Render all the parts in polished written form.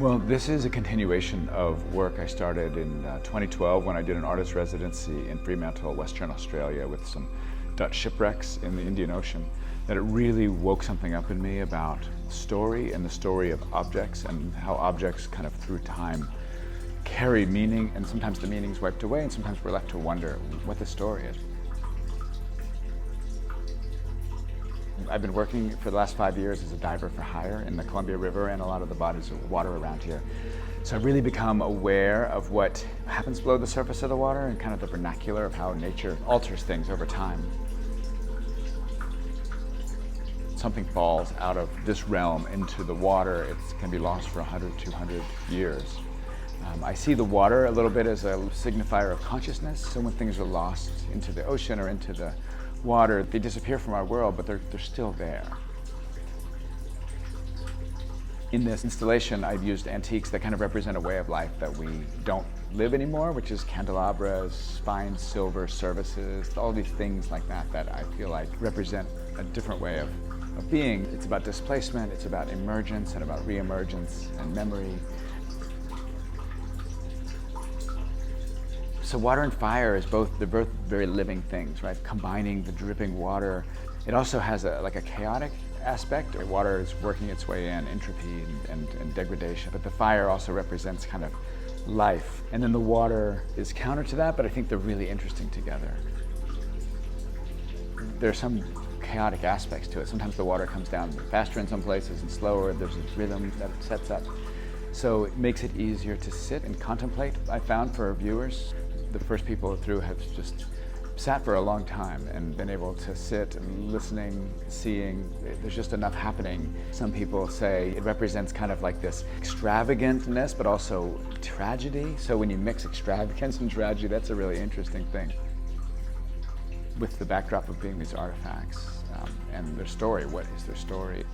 Well, this is a continuation of work I started in 2012 when I did an artist residency in Fremantle, Western Australia, with some Dutch shipwrecks in the Indian Ocean. That it really woke something up in me about story and the story of objects and how objects kind of through time carry meaning, and sometimes the meaning's wiped away and sometimes we're left to wonder what the story is. I've been working for the last 5 years as a diver for hire in the Columbia River and a lot of the bodies of water around here. So I've really become aware of what happens below the surface of the water and kind of the vernacular of how nature alters things over time. Something falls out of this realm into the water, it can be lost for 100, 200 years. I see the water a little bit as a signifier of consciousness. So when things are lost into the ocean or into the water, they disappear from our world, but they're still there. In this installation, I've used antiques that kind of represent a way of life that we don't live anymore, which is candelabras, fine silver services, all these things like that that I feel like represent a different way of being. It's about displacement, it's about emergence and about re-emergence and memory. So water and fire is they're both very living things, right? Combining the dripping water. It also has like a chaotic aspect. Water is working its way in, entropy and degradation. But the fire also represents kind of life. And then the water is counter to that, but I think they're really interesting together. There are some chaotic aspects to it. Sometimes the water comes down faster in some places and slower. There's a rhythm that it sets up. So it makes it easier to sit and contemplate, I found, for our viewers. The first people through have just sat for a long time and been able to sit and listening, seeing. There's just enough happening. Some people say it represents kind of like this extravagantness, but also tragedy. So when you mix extravagance and tragedy, that's a really interesting thing. With the backdrop of being these artifacts and their story, what is their story?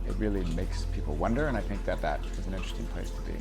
It really makes people wonder, and I think that is an interesting place to be.